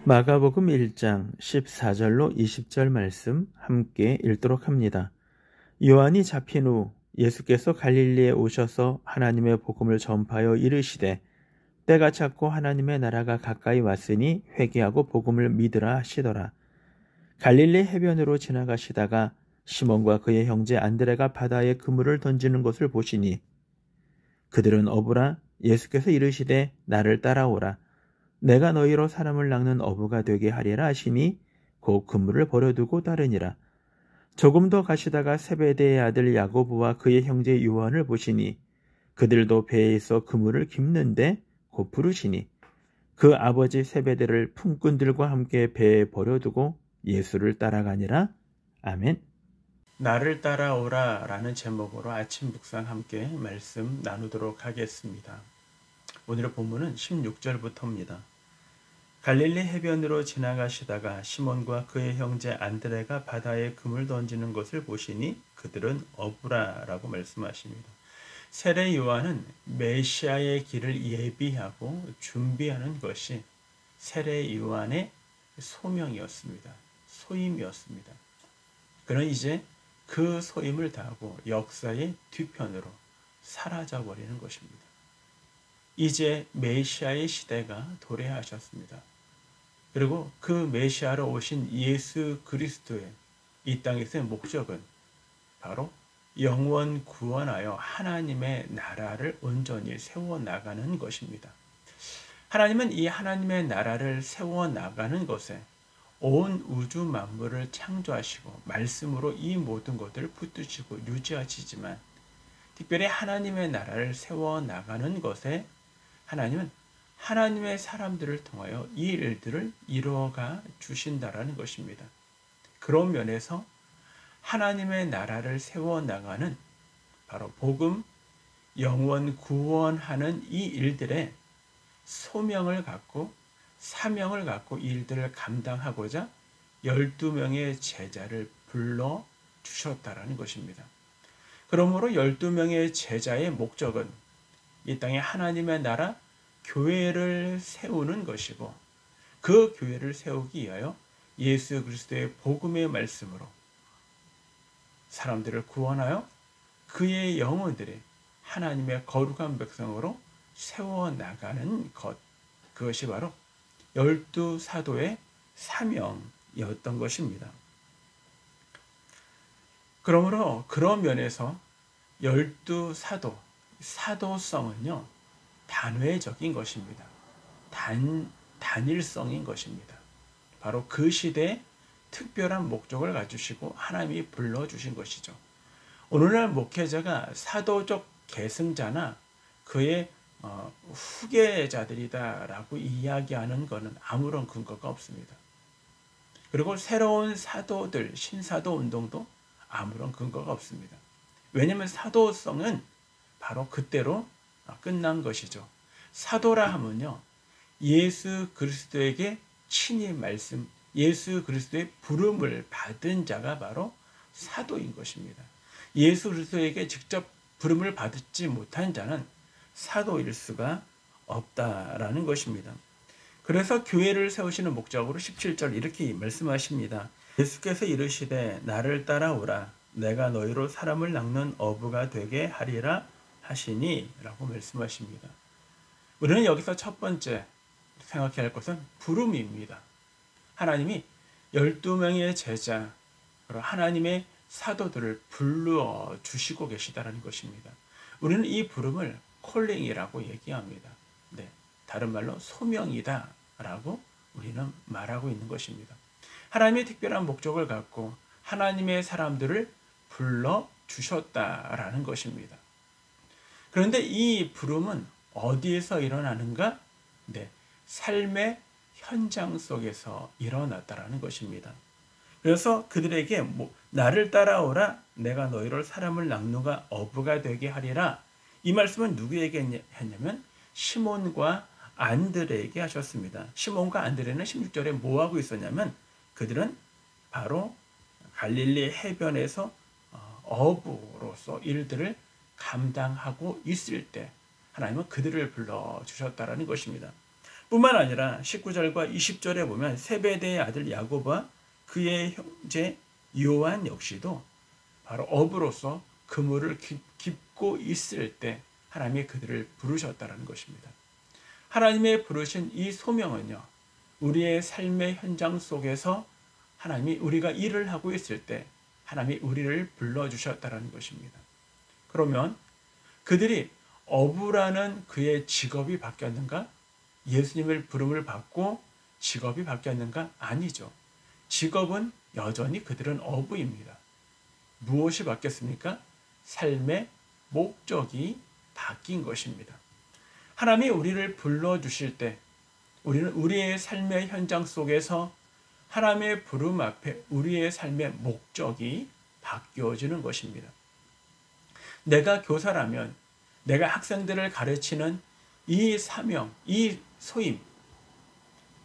마가복음 1장 14절로 20절 말씀 함께 읽도록 합니다. 요한이 잡힌 후 예수께서 갈릴리에 오셔서 하나님의 복음을 전파하여 이르시되 때가 찼고 하나님의 나라가 가까이 왔으니 회개하고 복음을 믿으라 하시더라. 갈릴리 해변으로 지나가시다가 시몬과 그의 형제 안드레가 바다에 그물을 던지는 것을 보시니 그들은 어부라. 예수께서 이르시되 나를 따라오라. 내가 너희로 사람을 낚는 어부가 되게 하리라 하시니 곧 그물을 버려두고 따르니라. 조금 더 가시다가 세베대의 아들 야고보와 그의 형제 요한을 보시니 그들도 배에 있어 그물을 깁는데 곧 부르시니 그 아버지 세베대를 품꾼들과 함께 배에 버려두고 예수를 따라가니라. 아멘. 나를 따라오라 라는 제목으로 아침 묵상 함께 말씀 나누도록 하겠습니다. 오늘의 본문은 16절부터입니다. 갈릴리 해변으로 지나가시다가 시몬과 그의 형제 안드레가 바다에 그물 던지는 것을 보시니 그들은 어부라라고 말씀하십니다. 세례 요한은 메시아의 길을 예비하고 준비하는 것이 세례 요한의 소명이었습니다. 소임이었습니다. 그는 이제 그 소임을 다하고 역사의 뒤편으로 사라져버리는 것입니다. 이제 메시아의 시대가 도래하셨습니다. 그리고 그 메시아로 오신 예수 그리스도의 이 땅에서의 목적은 바로 영원 구원하여 하나님의 나라를 온전히 세워나가는 것입니다. 하나님은 이 하나님의 나라를 세워나가는 것에 온 우주 만물을 창조하시고 말씀으로 이 모든 것들을 붙드시고 유지하시지만 특별히 하나님의 나라를 세워나가는 것에 하나님은 하나님의 사람들을 통하여 이 일들을 이루어가 주신다라는 것입니다. 그런 면에서 하나님의 나라를 세워나가는 바로 복음, 영원 구원하는 이 일들에 소명을 갖고 사명을 갖고 이 일들을 감당하고자 12명의 제자를 불러주셨다라는 것입니다. 그러므로 12명의 제자의 목적은 이 땅에 하나님의 나라, 교회를 세우는 것이고 그 교회를 세우기 위하여 예수 그리스도의 복음의 말씀으로 사람들을 구원하여 그의 영혼들이 하나님의 거룩한 백성으로 세워나가는 것, 그것이 바로 12사도의 사명이었던 것입니다. 그러므로 그런 면에서 12사도, 사도성은요 단회적인 것입니다. 단일성인 것입니다. 바로 그 시대에 특별한 목적을 가지시고 하나님이 불러주신 것이죠. 오늘날 목회자가 사도적 계승자나 그의 후계자들이다라고 이야기하는 것은 아무런 근거가 없습니다. 그리고 새로운 사도들, 신사도 운동도 아무런 근거가 없습니다. 왜냐하면 사도성은 바로 그때로 끝난 것이죠. 사도라 하면요, 예수 그리스도에게 친히 말씀, 예수 그리스도의 부름을 받은 자가 바로 사도인 것입니다. 예수 그리스도에게 직접 부름을 받지 못한 자는 사도일 수가 없다라는 것입니다. 그래서 교회를 세우시는 목적으로 17절 이렇게 말씀하십니다. 예수께서 이르시되 나를 따라오라. 내가 너희로 사람을 낚는 어부가 되게 하리라 하시니 라고 말씀하십니다. 우리는 여기서 첫 번째 생각해야 할 것은 부름입니다. 하나님이 12명의 제자, 하나님의 사도들을 불러주시고 계시다는 것입니다. 우리는 이 부름을 콜링이라고 얘기합니다. 네, 다른 말로 소명이다 라고 우리는 말하고 있는 것입니다. 하나님의 특별한 목적을 갖고 하나님의 사람들을 불러주셨다라는 것입니다. 그런데 이 부름은 어디에서 일어나는가? 네, 삶의 현장 속에서 일어났다라는 것입니다. 그래서 그들에게 나를 따라오라. 내가 너희를 사람을 낚는가 어부가 되게 하리라. 이 말씀은 누구에게 했냐면 시몬과 안드레에게 하셨습니다. 시몬과 안드레는 16절에 뭐하고 있었냐면 그들은 바로 갈릴리 해변에서 어부로서 일들을 감당하고 있을 때 하나님은 그들을 불러주셨다라는 것입니다. 뿐만 아니라 19절과 20절에 보면 세베대의 아들 야고보와 그의 형제 요한 역시도 바로 어부로서 그물을 깁고 있을 때 하나님이 그들을 부르셨다는 것입니다. 하나님의 부르신 이 소명은요, 우리의 삶의 현장 속에서 하나님이 우리가 일을 하고 있을 때 하나님이 우리를 불러주셨다는 것입니다. 그러면 그들이 어부라는 그의 직업이 바뀌었는가? 예수님을 부름을 받고 직업이 바뀌었는가? 아니죠. 직업은 여전히 그들은 어부입니다. 무엇이 바뀌었습니까? 삶의 목적이 바뀐 것입니다. 하나님이 우리를 불러주실 때 우리는 우리의 삶의 현장 속에서 하나님의 부름 앞에 우리의 삶의 목적이 바뀌어지는 것입니다. 내가 교사라면 내가 학생들을 가르치는 이 사명, 이 소임,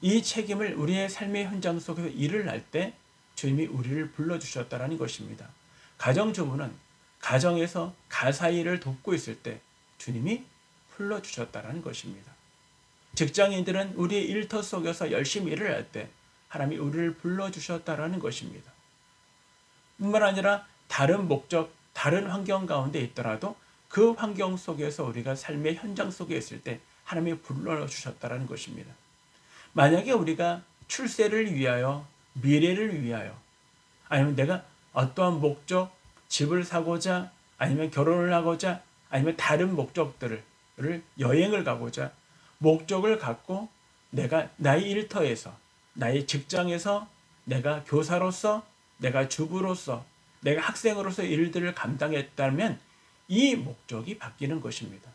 이 책임을 우리의 삶의 현장 속에서 일을 할 때 주님이 우리를 불러주셨다는 것입니다. 가정주부는 가정에서 가사일을 돕고 있을 때 주님이 불러주셨다는 것입니다. 직장인들은 우리의 일터 속에서 열심히 일을 할 때 하나님이 우리를 불러주셨다는 것입니다. 뿐만 아니라 다른 목적, 다른 환경 가운데 있더라도 그 환경 속에서 우리가 삶의 현장 속에 있을 때 하나님이 불러주셨다는 것입니다. 만약에 우리가 출세를 위하여, 미래를 위하여, 아니면 내가 어떠한 목적, 집을 사고자, 아니면 결혼을 하고자, 아니면 다른 목적들을, 여행을 가고자 목적을 갖고 내가 나의 일터에서, 나의 직장에서 내가 교사로서, 내가 주부로서, 내가 학생으로서 일들을 감당했다면 이 목적이 바뀌는 것입니다.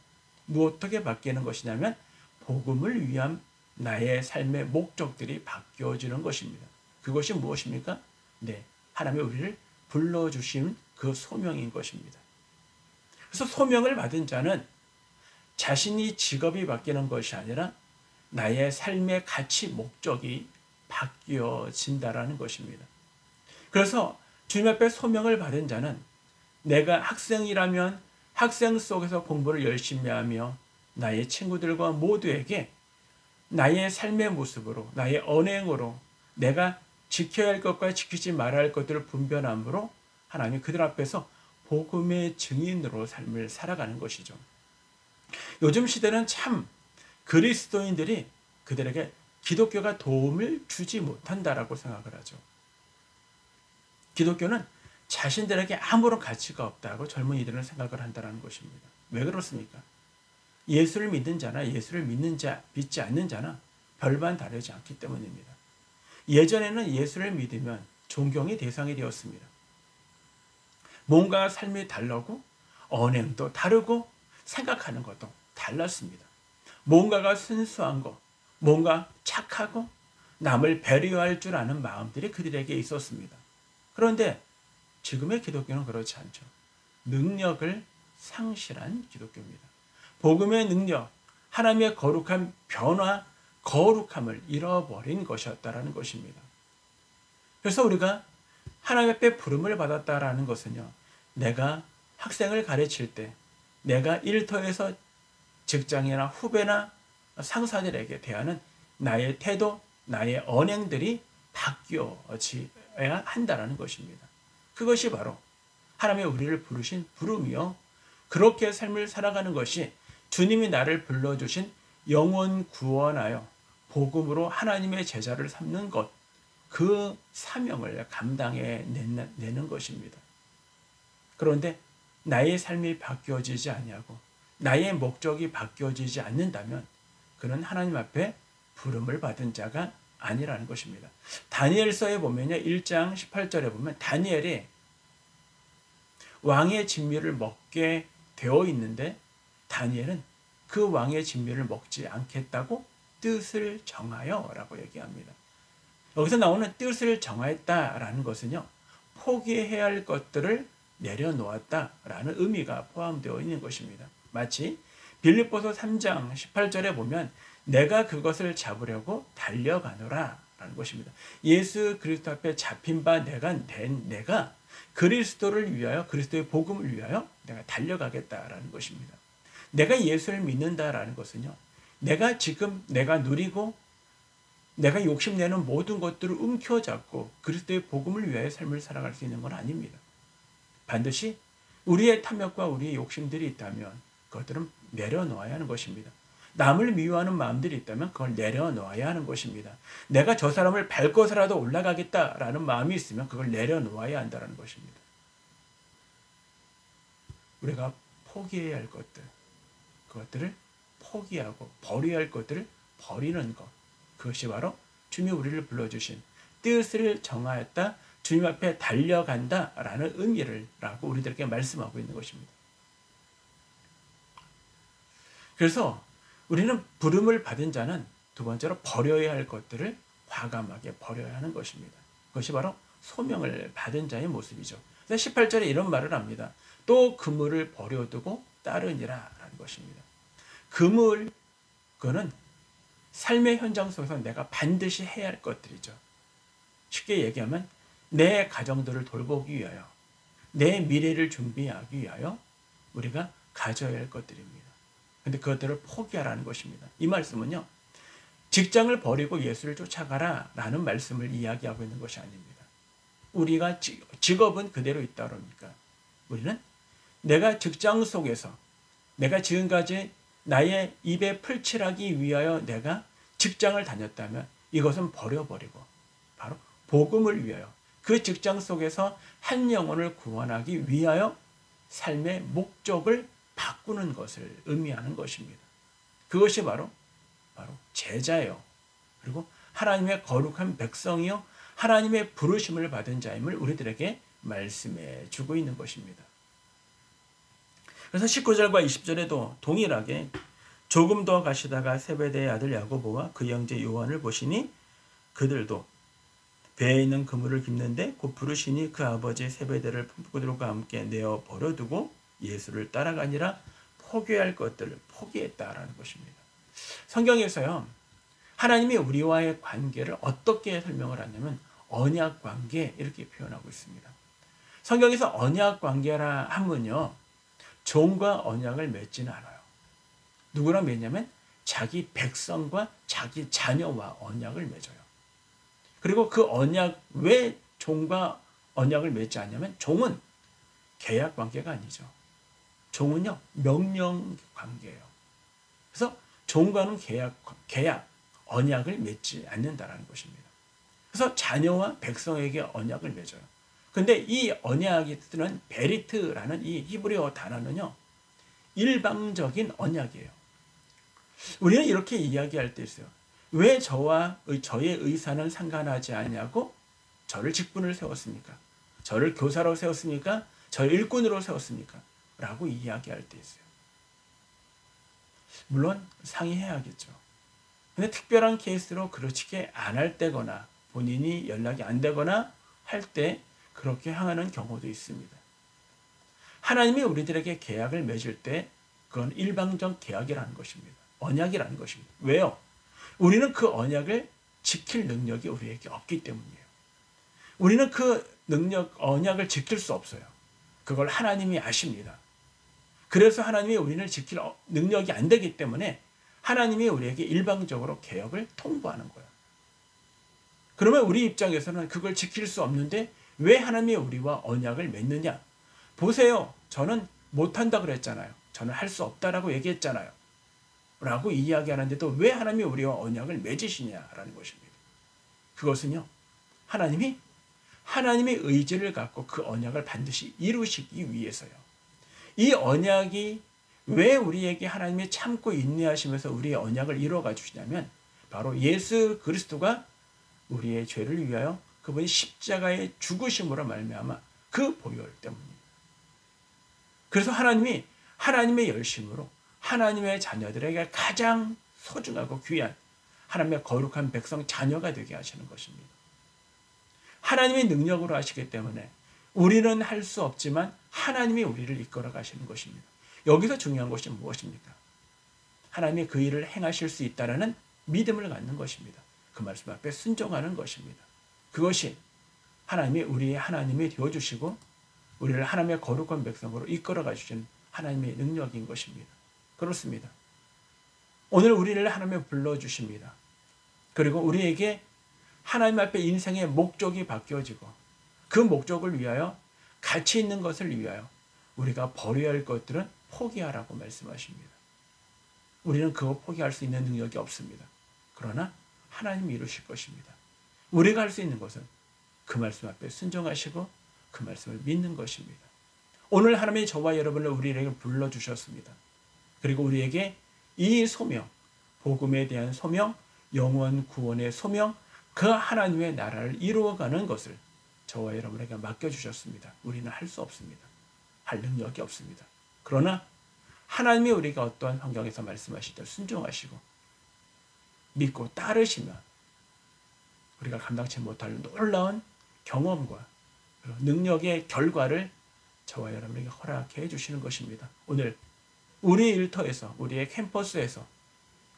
어떻게 바뀌는 것이냐면 복음을 위한 나의 삶의 목적들이 바뀌어지는 것입니다. 그것이 무엇입니까? 네, 하나님의 우리를 불러주신 그 소명인 것입니다. 그래서 소명을 받은 자는 자신이 직업이 바뀌는 것이 아니라 나의 삶의 가치, 목적이 바뀌어진다라는 것입니다. 그래서 주님 앞에 소명을 받은 자는 내가 학생이라면 학생 속에서 공부를 열심히 하며 나의 친구들과 모두에게 나의 삶의 모습으로, 나의 언행으로 내가 지켜야 할 것과 지키지 말아야 할 것들을 분별함으로 하나님이 그들 앞에서 복음의 증인으로 삶을 살아가는 것이죠. 요즘 시대는 참 그리스도인들이 그들에게 기독교가 도움을 주지 못한다라고 생각을 하죠. 기독교는 자신들에게 아무런 가치가 없다고 젊은이들은 생각을 한다는 것입니다. 왜 그렇습니까? 예수를 믿는 자나 예수를 믿는 자, 믿지 않는 자나 별반 다르지 않기 때문입니다. 예전에는 예수를 믿으면 존경의 대상이 되었습니다. 뭔가 삶이 다르고 언행도 다르고 생각하는 것도 달랐습니다. 뭔가가 순수한 것, 뭔가 착하고 남을 배려할 줄 아는 마음들이 그들에게 있었습니다. 그런데 지금의 기독교는 그렇지 않죠. 능력을 상실한 기독교입니다. 복음의 능력, 하나님의 거룩한 변화, 거룩함을 잃어버린 것이었다라는 것입니다. 그래서 우리가 하나님 앞에 부름을 받았다라는 것은요, 내가 학생을 가르칠 때, 내가 일터에서 직장이나 후배나 상사들에게 대하는 나의 태도, 나의 언행들이 바뀌어져야 한다는 것입니다. 그것이 바로 하나님의 우리를 부르신 부름이요, 그렇게 삶을 살아가는 것이 주님이 나를 불러주신 영혼 구원하여 복음으로 하나님의 제자를 삼는 것, 그 사명을 감당해내는 것입니다. 그런데 나의 삶이 바뀌어지지 아니하고 나의 목적이 바뀌어지지 않는다면 그는 하나님 앞에 부름을 받은 자가 아니라는 것입니다. 다니엘서에 보면요, 1장 18절에 보면 다니엘이 왕의 진미를 먹게 되어 있는데 다니엘은 그 왕의 진미를 먹지 않겠다고 뜻을 정하여 라고 얘기합니다. 여기서 나오는 뜻을 정하였다라는 것은요, 포기해야 할 것들을 내려놓았다라는 의미가 포함되어 있는 것입니다. 마치 빌립보서 3장 18절에 보면 내가 그것을 잡으려고 달려가노라 라는 것입니다. 예수 그리스도 앞에 잡힌 바 내가 그리스도를 위하여, 그리스도의 복음을 위하여 내가 달려가겠다라는 것입니다. 내가 예수를 믿는다라는 것은요, 내가 누리고 내가 욕심내는 모든 것들을 움켜잡고 그리스도의 복음을 위하여 삶을 살아갈 수 있는 건 아닙니다. 반드시 우리의 탐욕과 우리의 욕심들이 있다면 그것들은 내려놓아야 하는 것입니다. 남을 미워하는 마음들이 있다면 그걸 내려놓아야 하는 것입니다. 내가 저 사람을 밟고서라도 올라가겠다라는 마음이 있으면 그걸 내려놓아야 한다는 것입니다. 우리가 포기해야 할 것들, 그것들을 포기하고 버려야 할 것들을 버리는 것, 그것이 바로 주님이 우리를 불러주신 뜻을 정하였다, 주님 앞에 달려간다라는 의미를 라고 우리들에게 말씀하고 있는 것입니다. 그래서 우리는 부름을 받은 자는 두 번째로 버려야 할 것들을 과감하게 버려야 하는 것입니다. 그것이 바로 소명을 받은 자의 모습이죠. 18절에 이런 말을 합니다. 또 그물을 버려두고 따르니라 라는 것입니다. 그물, 그거는 삶의 현장 속에서 내가 반드시 해야 할 것들이죠. 쉽게 얘기하면 내 가정들을 돌보기 위하여, 내 미래를 준비하기 위하여 우리가 가져야 할 것들입니다. 근데 그것들을 포기하라는 것입니다. 이 말씀은요, 직장을 버리고 예수를 쫓아가라 라는 말씀을 이야기하고 있는 것이 아닙니다. 우리가 직업은 그대로 있다 그러니까 우리는 내가 직장 속에서 내가 지금까지 나의 입에 풀칠하기 위하여 내가 직장을 다녔다면 이것은 버려버리고 바로 복음을 위하여 그 직장 속에서 한 영혼을 구원하기 위하여 삶의 목적을 바꾸는 것을 의미하는 것입니다. 그것이 바로 제자요. 그리고 하나님의 거룩한 백성이요. 하나님의 부르심을 받은 자임을 우리들에게 말씀해 주고 있는 것입니다. 그래서 19절과 20절에도 동일하게 조금 더 가시다가 세베대의 아들 야고보와 그 형제 요한을 보시니 그들도 배에 있는 그물을 깁는데 곧 부르시니 그 아버지 세베대를 품꾼들과 함께 내어 버려두고 예수를 따라가니라. 포기할 것들을 포기했다라는 것입니다. 성경에서요, 하나님이 우리와의 관계를 어떻게 설명을 하냐면 언약 관계 이렇게 표현하고 있습니다. 성경에서 언약 관계라 하면요, 종과 언약을 맺지는 않아요. 누구랑 맺냐면 자기 백성과 자기 자녀와 언약을 맺어요. 그리고 그 언약, 왜 종과 언약을 맺지 않냐면 종은 계약 관계가 아니죠. 종은요, 명령 관계예요. 그래서 종과는 계약, 언약을 맺지 않는다라는 것입니다. 그래서 자녀와 백성에게 언약을 맺어요. 근데 이 언약이 뜻은 베리트라는 이 히브리어 단어는요, 일방적인 언약이에요. 우리는 이렇게 이야기할 때 있어요. 왜 저의 의사는 상관하지 않냐고 저를 직분을 세웠습니까? 저를 교사로 세웠습니까? 저를 일꾼으로 세웠습니까? 라고 이야기할 때 있어요. 물론 상의해야겠죠. 근데 특별한 케이스로 그렇게 안 할 때거나 본인이 연락이 안 되거나 할 때 그렇게 하는 경우도 있습니다. 하나님이 우리들에게 계약을 맺을 때 그건 일방적 계약이라는 것입니다. 언약이라는 것입니다. 왜요? 우리는 그 언약을 지킬 능력이 우리에게 없기 때문이에요. 우리는 그 언약을 지킬 수 없어요. 그걸 하나님이 아십니다. 그래서 하나님이 우리를 지킬 능력이 안 되기 때문에 하나님이 우리에게 일방적으로 계약을 통보하는 거예요. 그러면 우리 입장에서는 그걸 지킬 수 없는데 왜 하나님이 우리와 언약을 맺느냐? 보세요. 저는 못한다 그랬잖아요. 저는 할 수 없다라고 얘기했잖아요. 라고 이야기하는데도 왜 하나님이 우리와 언약을 맺으시냐라는 것입니다. 그것은요, 하나님의 의지를 갖고 그 언약을 반드시 이루시기 위해서요. 이 언약이 왜 우리에게 하나님이 참고 인내하시면서 우리의 언약을 이루어가 주시냐면 바로 예수 그리스도가 우리의 죄를 위하여 그분이 십자가의 죽으심으로 말미암아 그 보혈 때문입니다. 그래서 하나님이 하나님의 열심으로 하나님의 자녀들에게 가장 소중하고 귀한 하나님의 거룩한 백성 자녀가 되게 하시는 것입니다. 하나님의 능력으로 하시기 때문에 우리는 할 수 없지만 하나님이 우리를 이끌어 가시는 것입니다. 여기서 중요한 것이 무엇입니까? 하나님이 그 일을 행하실 수 있다는 믿음을 갖는 것입니다. 그 말씀 앞에 순종하는 것입니다. 그것이 우리의 하나님이 되어주시고 우리를 하나님의 거룩한 백성으로 이끌어 가주시는 하나님의 능력인 것입니다. 그렇습니다. 오늘 우리를 하나님에 불러주십니다. 그리고 우리에게 하나님 앞에 인생의 목적이 바뀌어지고 그 목적을 위하여 가치 있는 것을 위하여 우리가 버려야 할 것들은 포기하라고 말씀하십니다. 우리는 그거 포기할 수 있는 능력이 없습니다. 그러나 하나님이 이루실 것입니다. 우리가 할 수 있는 것은 그 말씀 앞에 순종하시고 그 말씀을 믿는 것입니다. 오늘 하나님이 저와 여러분을 우리에게 불러주셨습니다. 그리고 우리에게 이 소명, 복음에 대한 소명, 영원 구원의 소명, 그 하나님의 나라를 이루어가는 것을 저와 여러분에게 맡겨주셨습니다. 우리는 할 수 없습니다. 할 능력이 없습니다. 그러나 하나님이 우리가 어떠한 환경에서 말씀하실 때 순종하시고 믿고 따르시면 우리가 감당치 못할 놀라운 경험과 능력의 결과를 저와 여러분에게 허락해 주시는 것입니다. 오늘 우리의 일터에서, 우리의 캠퍼스에서,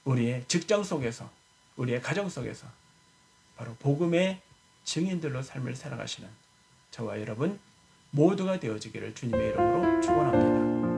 우리의 직장 속에서, 우리의 가정 속에서 바로 복음의 증인들로 삶을 살아가시는 저와 여러분 모두가 되어지기를 주님의 이름으로 축원합니다.